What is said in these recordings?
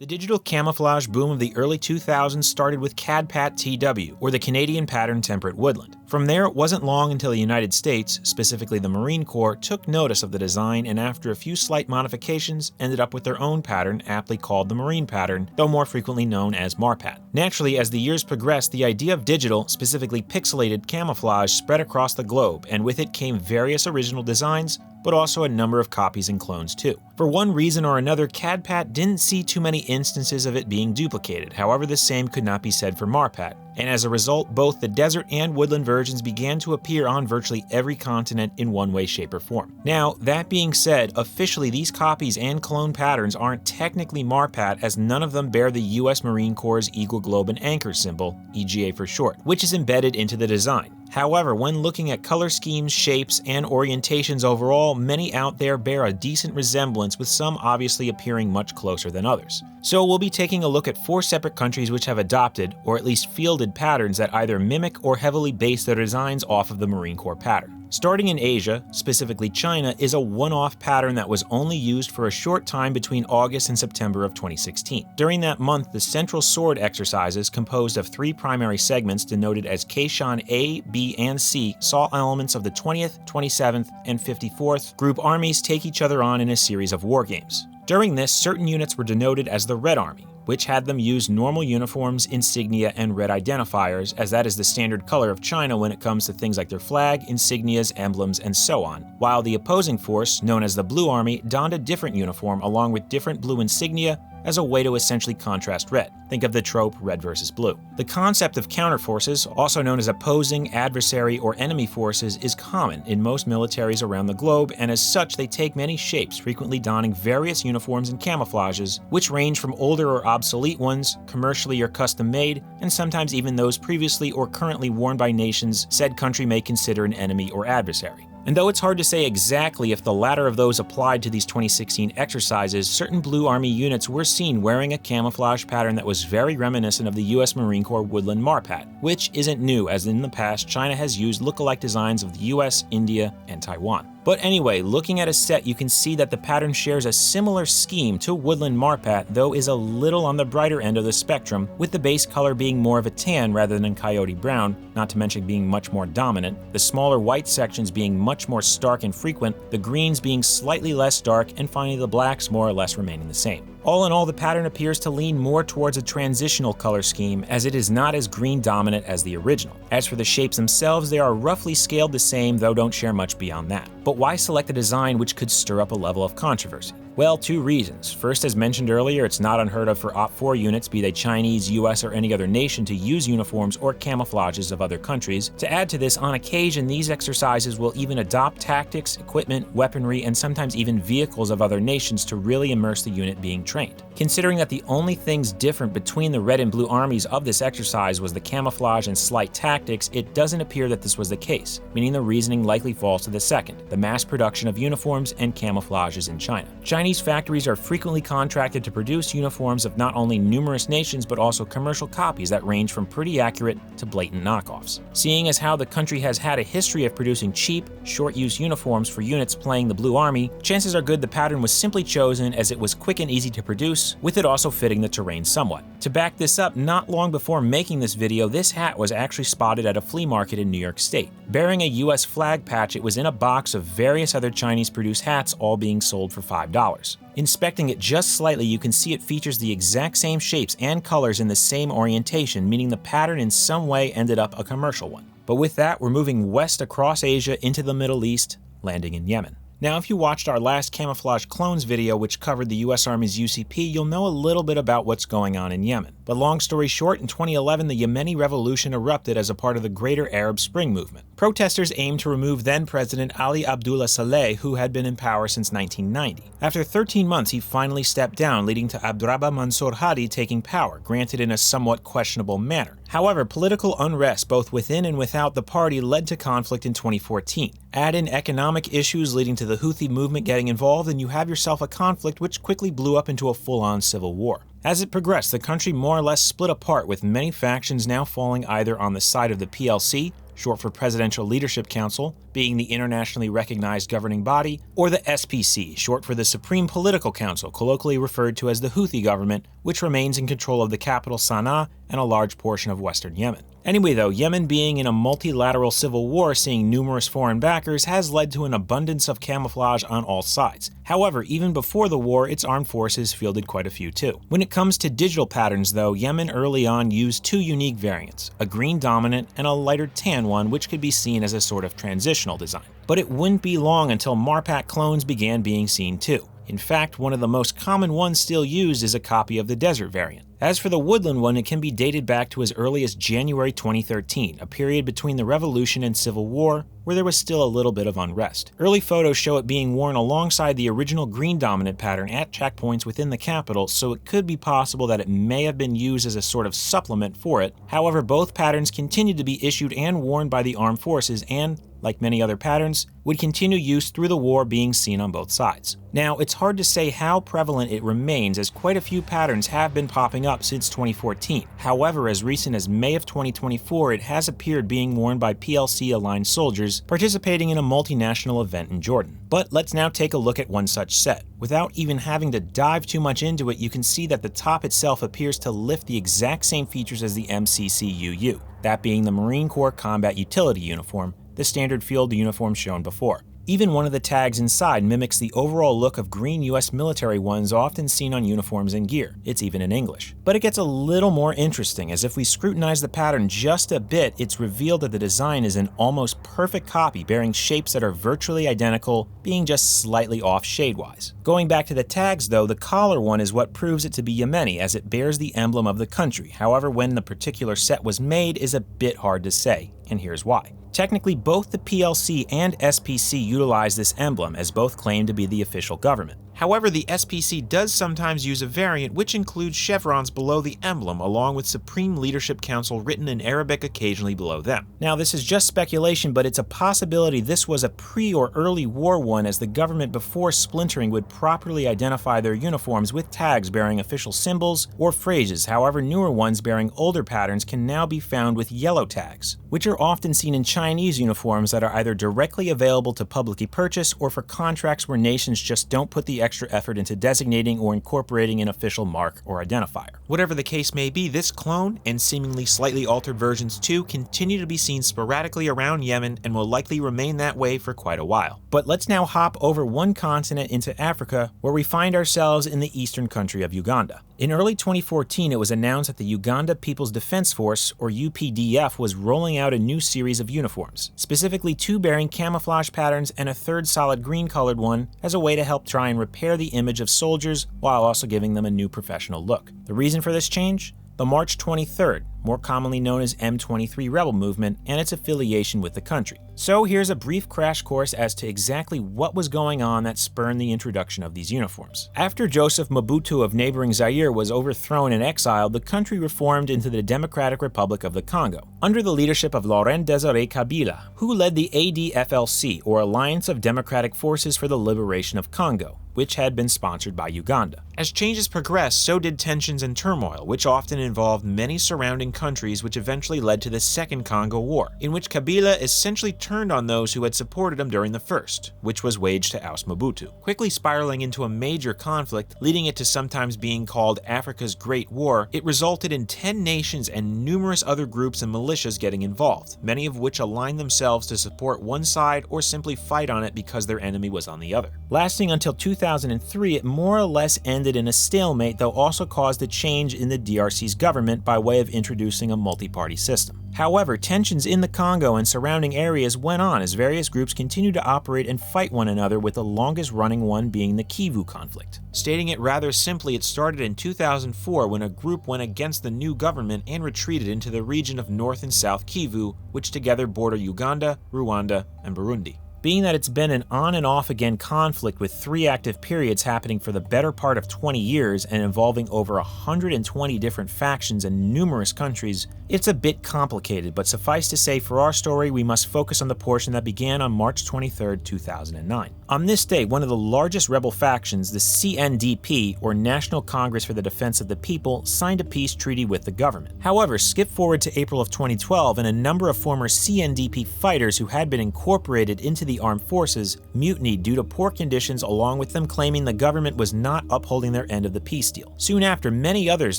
The digital camouflage boom of the early 2000s started with CAD-PAT TW, or the Canadian Pattern Temperate Woodland. From there, it wasn't long until the United States, specifically the Marine Corps, took notice of the design and after a few slight modifications, ended up with their own pattern, aptly called the Marine Pattern, though more frequently known as MARPAT. Naturally, as the years progressed, the idea of digital, specifically pixelated camouflage, spread across the globe, and with it came various original designs, but also a number of copies and clones too. For one reason or another, CAD-PAT didn't see too many instances of it being duplicated. However, the same could not be said for MARPAT. And as a result, both the desert and woodland versions began to appear on virtually every continent in one way, shape, or form. Now, that being said, officially these copies and clone patterns aren't technically MARPAT, as none of them bear the US Marine Corps' Eagle Globe and Anchor symbol, EGA for short, which is embedded into the design. However, when looking at color schemes, shapes, and orientations overall, many out there bear a decent resemblance, with some obviously appearing much closer than others. So we'll be taking a look at 4 separate countries which have adopted, or at least fielded, patterns that either mimic or heavily base their designs off of the Marine Corps pattern. Starting in Asia, specifically China, is a one-off pattern that was only used for a short time between August and September of 2016. During that month, the Central Sword exercises, composed of 3 primary segments denoted as Kaishan A, B, and C, saw elements of the 20th, 27th, and 54th Group armies take each other on in a series of war games. During this, certain units were denoted as the Red Army, which had them use normal uniforms, insignia, and red identifiers, as that is the standard color of China when it comes to things like their flag, insignias, emblems, and so on, while the opposing force, known as the Blue Army, donned a different uniform along with different blue insignia as a way to essentially contrast red. Think of the trope red versus blue. The concept of counterforces, also known as opposing, adversary, or enemy forces, is common in most militaries around the globe, and as such they take many shapes, frequently donning various uniforms and camouflages, which range from older or obsolete ones, commercially or custom-made, and sometimes even those previously or currently worn by nations said country may consider an enemy or adversary. And though it's hard to say exactly if the latter of those applied to these 2016 exercises, certain Blue Army units were seen wearing a camouflage pattern that was very reminiscent of the US Marine Corps Woodland MARPAT, which isn't new, as in the past China has used look-alike designs of the US, India, and Taiwan. But anyway, looking at a set, you can see that the pattern shares a similar scheme to Woodland MARPAT, though is a little on the brighter end of the spectrum, with the base color being more of a tan rather than coyote brown, not to mention being much more dominant, the smaller white sections being much more stark and frequent, the greens being slightly less dark, and finally the blacks more or less remaining the same. All in all, the pattern appears to lean more towards a transitional color scheme, as it is not as green dominant as the original. As for the shapes themselves, they are roughly scaled the same, though don't share much beyond that. But why select a design which could stir up a level of controversy? Well, 2 reasons. First, as mentioned earlier, it's not unheard of for OP4 units, be they Chinese, US, or any other nation, to use uniforms or camouflages of other countries. To add to this, on occasion, these exercises will even adopt tactics, equipment, weaponry, and sometimes even vehicles of other nations to really immerse the unit being trained. Considering that the only things different between the Red and Blue armies of this exercise was the camouflage and slight tactics, it doesn't appear that this was the case, meaning the reasoning likely falls to the second, the mass production of uniforms and camouflages in China. Chinese factories are frequently contracted to produce uniforms of not only numerous nations but also commercial copies that range from pretty accurate to blatant knockoffs. Seeing as how the country has had a history of producing cheap, short-use uniforms for units playing the Blue Army, chances are good the pattern was simply chosen as it was quick and easy to produce, with it also fitting the terrain somewhat. To back this up, not long before making this video, this hat was actually spotted at a flea market in New York State. Bearing a US flag patch, it was in a box of various other Chinese-produced hats, all being sold for $5. Inspecting it just slightly, you can see it features the exact same shapes and colors in the same orientation, meaning the pattern in some way ended up a commercial one. But with that, we're moving west across Asia into the Middle East, landing in Yemen. Now, if you watched our last Camouflage Clones video, which covered the US Army's UCP, you'll know a little bit about what's going on in Yemen. But long story short, in 2011, the Yemeni revolution erupted as a part of the Greater Arab Spring movement. Protesters aimed to remove then-President Ali Abdullah Saleh, who had been in power since 1990. After 13 months, he finally stepped down, leading to Abdurrabba Mansour Hadi taking power, granted in a somewhat questionable manner. However, political unrest both within and without the party led to conflict in 2014. Add in economic issues leading to the Houthi movement getting involved, and you have yourself a conflict which quickly blew up into a full-on civil war. As it progressed, the country more or less split apart, with many factions now falling either on the side of the PLC short for Presidential Leadership Council, being the internationally recognized governing body, or the SPC, short for the Supreme Political Council, colloquially referred to as the Houthi government, which remains in control of the capital Sana'a and a large portion of western Yemen. Anyway though, Yemen being in a multilateral civil war seeing numerous foreign backers has led to an abundance of camouflage on all sides. However, even before the war, its armed forces fielded quite a few too. When it comes to digital patterns though, Yemen early on used two unique variants, a green dominant and a lighter tan one, which could be seen as a sort of transitional design. But it wouldn't be long until MARPAT clones began being seen too. In fact, one of the most common ones still used is a copy of the desert variant. As for the Woodland one, it can be dated back to as early as January 2013, a period between the Revolution and Civil War, where there was still a little bit of unrest. Early photos show it being worn alongside the original green dominant pattern at checkpoints within the capital, so it could be possible that it may have been used as a sort of supplement for it. However, both patterns continued to be issued and worn by the armed forces and, like many other patterns, would continue use through the war, being seen on both sides. Now, it's hard to say how prevalent it remains, as quite a few patterns have been popping up since 2014. However, as recent as May of 2024, it has appeared being worn by PLC-aligned soldiers participating in a multinational event in Jordan. But let's now take a look at one such set. Without even having to dive too much into it, you can see that the top itself appears to lift the exact same features as the MCCUU, that being the Marine Corps Combat Utility Uniform, the standard field uniform shown before. Even one of the tags inside mimics the overall look of green US military ones often seen on uniforms and gear. It's even in English. But it gets a little more interesting, as if we scrutinize the pattern just a bit, it's revealed that the design is an almost perfect copy, bearing shapes that are virtually identical, being just slightly off shade-wise. Going back to the tags though, the collar one is what proves it to be Yemeni, as it bears the emblem of the country. However, when the particular set was made is a bit hard to say, and here's why. Technically, both the PLC and SPC utilize this emblem, as both claim to be the official government. However, the SPC does sometimes use a variant which includes chevrons below the emblem, along with Supreme Leadership Council written in Arabic occasionally below them. Now, this is just speculation, but it's a possibility this was a pre- or early war one, as the government before splintering would properly identify their uniforms with tags bearing official symbols or phrases. However, newer ones bearing older patterns can now be found with yellow tags, which are often seen in Chinese uniforms that are either directly available to publicly purchase or for contracts where nations just don't put the extra effort into designating or incorporating an official mark or identifier. Whatever the case may be, this clone, and seemingly slightly altered versions too, continue to be seen sporadically around Yemen and will likely remain that way for quite a while. But let's now hop over one continent into Africa, where we find ourselves in the eastern country of Uganda. In early 2014, it was announced that the Uganda People's Defense Force, or UPDF, was rolling out a new series of uniforms, specifically two bearing camouflage patterns and a third solid green-colored one, as a way to help try and repair the image of soldiers while also giving them a new professional look. The reason for this change? The March 23rd, more commonly known as M23 rebel movement, and its affiliation with the country. So here's a brief crash course as to exactly what was going on that spurred the introduction of these uniforms. After Joseph Mobutu of neighboring Zaire was overthrown and exiled, the country reformed into the Democratic Republic of the Congo, under the leadership of Laurent Désiré Kabila, who led the ADFLC, or Alliance of Democratic Forces for the Liberation of Congo, which had been sponsored by Uganda. As changes progressed, so did tensions and turmoil, which often involved many surrounding countries, which eventually led to the Second Congo War, in which Kabila essentially turned on those who had supported him during the first, which was waged to oust Mobutu, quickly spiraling into a major conflict, leading it to sometimes being called Africa's Great War. It resulted in 10 nations and numerous other groups and militias getting involved, many of which aligned themselves to support one side or simply fight on it because their enemy was on the other. Lasting until 2003, it more or less ended in a stalemate, though also caused a change in the DRC's government by way of introducing a multi-party system. However, tensions in the Congo and surrounding areas went on as various groups continued to operate and fight one another, with the longest running one being the Kivu conflict. Stating it rather simply, it started in 2004 when a group went against the new government and retreated into the region of North and South Kivu, which together border Uganda, Rwanda, and Burundi. Being that it's been an on and off again conflict with 3 active periods happening for the better part of 20 years and involving over 120 different factions in numerous countries, it's a bit complicated, but suffice to say, for our story, we must focus on the portion that began on March 23, 2009. On this day, one of the largest rebel factions, the CNDP, or National Congress for the Defense of the People, signed a peace treaty with the government. However, skip forward to April of 2012, and a number of former CNDP fighters who had been incorporated into the armed forces mutinied due to poor conditions, along with them claiming the government was not upholding their end of the peace deal. Soon after, many others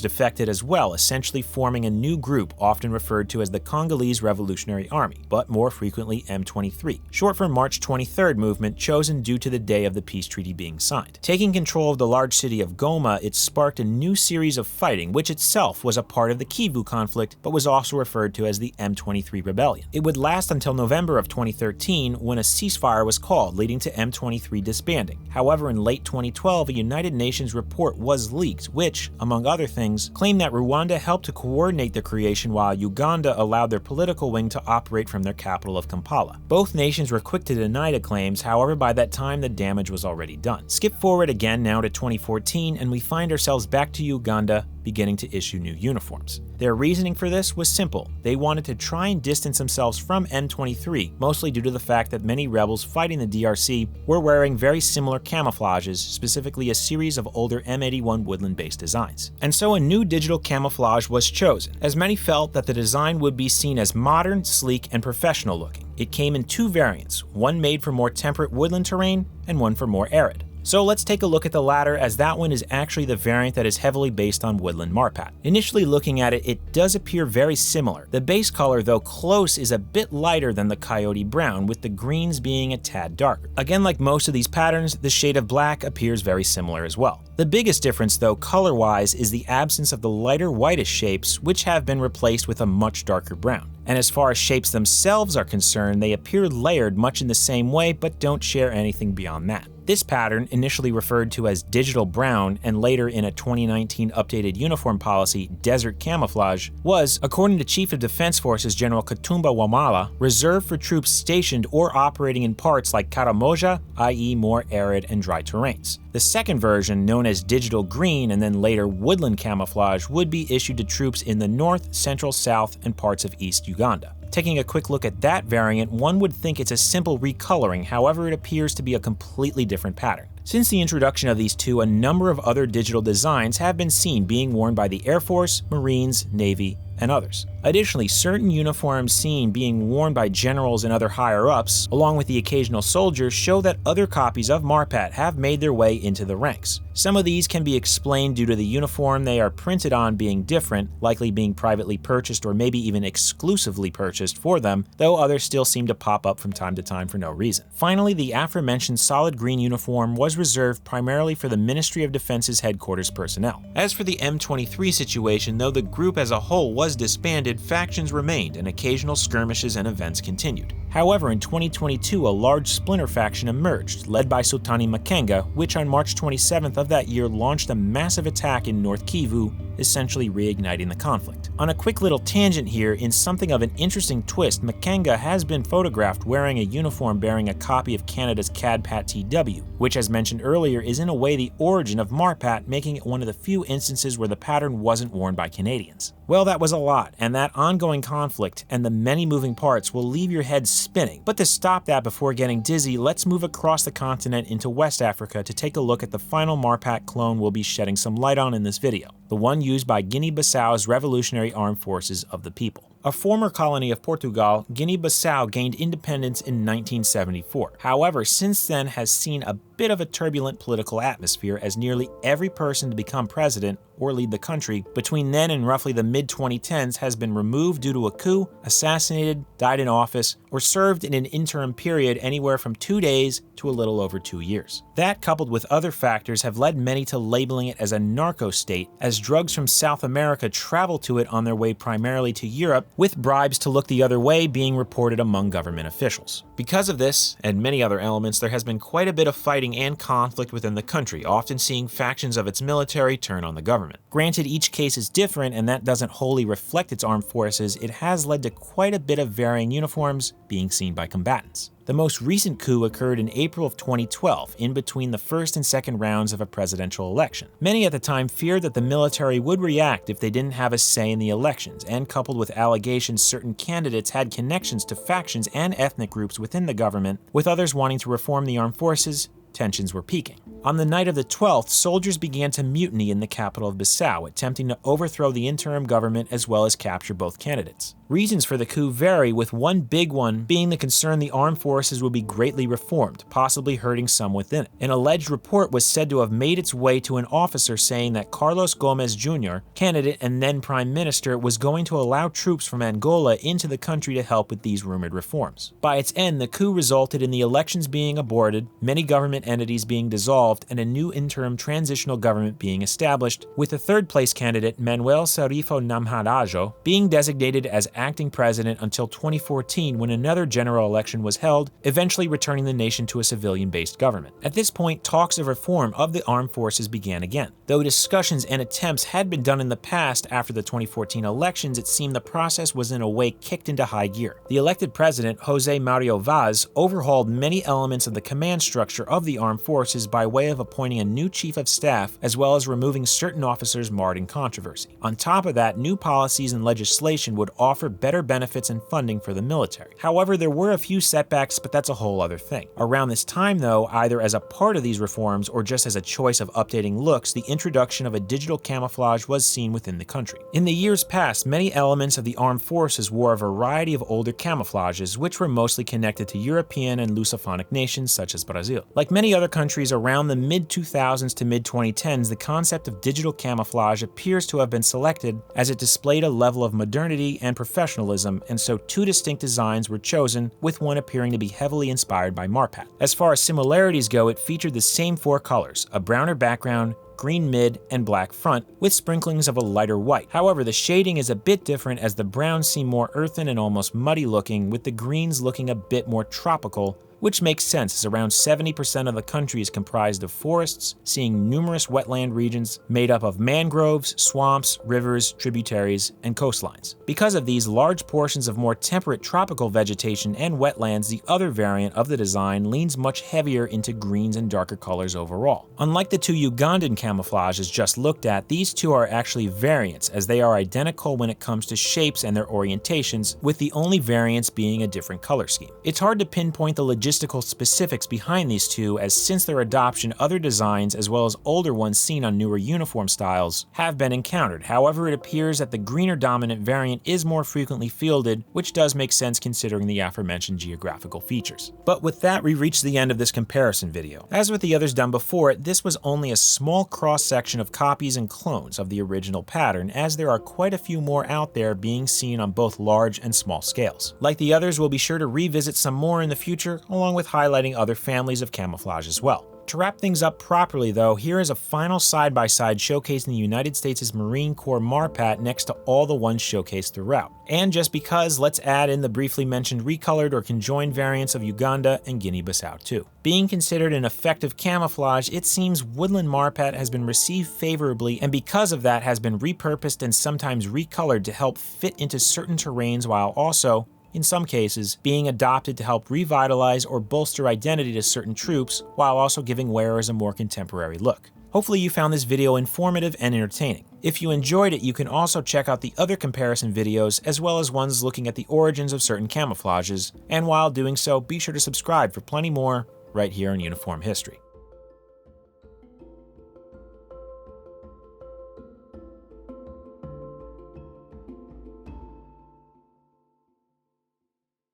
defected as well, essentially forming a new group often referred to as the Congolese Revolutionary Army, but more frequently M23, short for March 23rd movement, chosen due to the day of the peace treaty being signed. Taking control of the large city of Goma, it sparked a new series of fighting, which itself was a part of the Kivu conflict, but was also referred to as the M23 Rebellion. It would last until November of 2013, when a ceasefire was called, leading to M23 disbanding. However, in late 2012, a United Nations report was leaked, which, among other things, claimed that Rwanda helped to coordinate the creation while Uganda allowed their political wing to operate from their capital of Kampala. Both nations were quick to deny the claims, however, by that time the damage was already done. Skip forward again now to 2014, and we find ourselves back to Uganda beginning to issue new uniforms. Their reasoning for this was simple. They wanted to try and distance themselves from M23, mostly due to the fact that many rebels fighting the DRC were wearing very similar camouflages, specifically a series of older M81 Woodland-based designs. And so a new digital camouflage was chosen, as many felt that the design would be seen as modern, sleek, and professional looking. It came in two variants, one made for more temperate woodland terrain and one for more arid. So let's take a look at the latter, as that one is actually the variant that is heavily based on Woodland MARPAT. Initially looking at it, it does appear very similar. The base color, though close, is a bit lighter than the coyote brown, with the greens being a tad darker. Again, like most of these patterns, the shade of black appears very similar as well. The biggest difference, though, color-wise, is the absence of the lighter whitish shapes, which have been replaced with a much darker brown. And as far as shapes themselves are concerned, they appear layered much in the same way, but don't share anything beyond that. This pattern, initially referred to as digital brown and later in a 2019 updated uniform policy, desert camouflage, was, according to Chief of Defense Forces General Katumba Wamala, reserved for troops stationed or operating in parts like Karamoja, i.e. more arid and dry terrains. The second version, known as digital green and then later woodland camouflage, would be issued to troops in the north, central, south, and parts of East Uganda. Taking a quick look at that variant, one would think it's a simple recoloring, however it appears to be a completely different pattern. Since the introduction of these two, a number of other digital designs have been seen being worn by the Air Force, Marines, Navy, and others. Additionally, certain uniforms seen being worn by generals and other higher-ups, along with the occasional soldiers, show that other copies of MARPAT have made their way into the ranks. Some of these can be explained due to the uniform they are printed on being different, likely being privately purchased or maybe even exclusively purchased for them, though others still seem to pop up from time to time for no reason. Finally, the aforementioned solid green uniform was reserved primarily for the Ministry of Defense's headquarters personnel. As for the M23 situation, though the group as a whole was disbanded, factions remained and occasional skirmishes and events continued. However, in 2022, a large splinter faction emerged, led by Sultani Makenga, which on March 27th of that year launched a massive attack in North Kivu, essentially reigniting the conflict. On a quick little tangent here, in something of an interesting twist, Makenga has been photographed wearing a uniform bearing a copy of Canada's CADPAT TW, which as mentioned earlier is in a way the origin of MARPAT, making it one of the few instances where the pattern wasn't worn by Canadians. Well, that was a lot, and that ongoing conflict and the many moving parts will leave your head spinning. But to stop that before getting dizzy, let's move across the continent into West Africa to take a look at the final MARPAT clone we'll be shedding some light on in this video, the one used by Guinea-Bissau's Revolutionary Armed Forces of the People. A former colony of Portugal, Guinea-Bissau gained independence in 1974. However, since then has seen a bit of a turbulent political atmosphere, as nearly every person to become president or lead the country between then and roughly the mid-2010s has been removed due to a coup, assassinated, died in office, or served in an interim period anywhere from 2 days to a little over 2 years. That, coupled with other factors, have led many to labeling it as a narco state, as drugs from South America travel to it on their way primarily to Europe, with bribes to look the other way being reported among government officials. Because of this, and many other elements, there has been quite a bit of fighting and conflict within the country, often seeing factions of its military turn on the government. Granted, each case is different, and that doesn't wholly reflect its armed forces, it has led to quite a bit of varying uniforms being seen by combatants. The most recent coup occurred in April of 2012, in between the first and second rounds of a presidential election. Many at the time feared that the military would react if they didn't have a say in the elections, and coupled with allegations certain candidates had connections to factions and ethnic groups within the government, with others wanting to reform the armed forces, tensions were peaking. On the night of the 12th, soldiers began to mutiny in the capital of Bissau, attempting to overthrow the interim government as well as capture both candidates. Reasons for the coup vary, with one big one being the concern the armed forces would be greatly reformed, possibly hurting some within it. An alleged report was said to have made its way to an officer saying that Carlos Gomes Jr., candidate and then prime minister, was going to allow troops from Angola into the country to help with these rumored reforms. By its end, the coup resulted in the elections being aborted, many government entities being dissolved, and a new interim transitional government being established, with the third-place candidate, Manuel Serifo Namhadajo, being designated as acting president until 2014, when another general election was held, eventually returning the nation to a civilian-based government. At this point, talks of reform of the armed forces began again. Though discussions and attempts had been done in the past after the 2014 elections, it seemed the process was in a way kicked into high gear. The elected president, José Mario Vaz, overhauled many elements of the command structure of the armed forces by way of appointing a new chief of staff, as well as removing certain officers marred in controversy. On top of that, new policies and legislation would offer better benefits and funding for the military. However, there were a few setbacks, but that's a whole other thing. Around this time though, either as a part of these reforms or just as a choice of updating looks, the introduction of a digital camouflage was seen within the country. In the years past, many elements of the armed forces wore a variety of older camouflages, which were mostly connected to European and Lusophonic nations such as Brazil. Like many other countries around the mid-2000s to mid-2010s, the concept of digital camouflage appears to have been selected as it displayed a level of modernity and professionalism, and so two distinct designs were chosen, with one appearing to be heavily inspired by MARPAT. As far as similarities go, it featured the same four colors, a browner background, green mid, and black front, with sprinklings of a lighter white. However, the shading is a bit different, as the browns seem more earthen and almost muddy looking, with the greens looking a bit more tropical, which makes sense as around 70% of the country is comprised of forests, seeing numerous wetland regions made up of mangroves, swamps, rivers, tributaries, and coastlines. Because of these large portions of more temperate tropical vegetation and wetlands, the other variant of the design leans much heavier into greens and darker colors overall. Unlike the two Ugandan camouflages just looked at, these two are actually variants, as they are identical when it comes to shapes and their orientations, with the only variance being a different color scheme. It's hard to pinpoint the logistical specifics behind these two, as since their adoption, other designs as well as older ones seen on newer uniform styles have been encountered. However, it appears that the greener dominant variant is more frequently fielded, which does make sense considering the aforementioned geographical features. But with that, we reach the end of this comparison video. As with the others done before it, this was only a small cross-section of copies and clones of the original pattern, as there are quite a few more out there being seen on both large and small scales. Like the others, we'll be sure to revisit some more in the future, along with highlighting other families of camouflage as well. To wrap things up properly though, here is a final side-by-side showcasing the United States' Marine Corps MARPAT next to all the ones showcased throughout. And just because, let's add in the briefly mentioned recolored or conjoined variants of Uganda and Guinea-Bissau too. Being considered an effective camouflage, it seems Woodland MARPAT has been received favorably, and because of that has been repurposed and sometimes recolored to help fit into certain terrains, while also, in some cases, being adopted to help revitalize or bolster identity to certain troops, while also giving wearers a more contemporary look. Hopefully you found this video informative and entertaining. If you enjoyed it, you can also check out the other comparison videos, as well as ones looking at the origins of certain camouflages, and while doing so, be sure to subscribe for plenty more right here in Uniform History.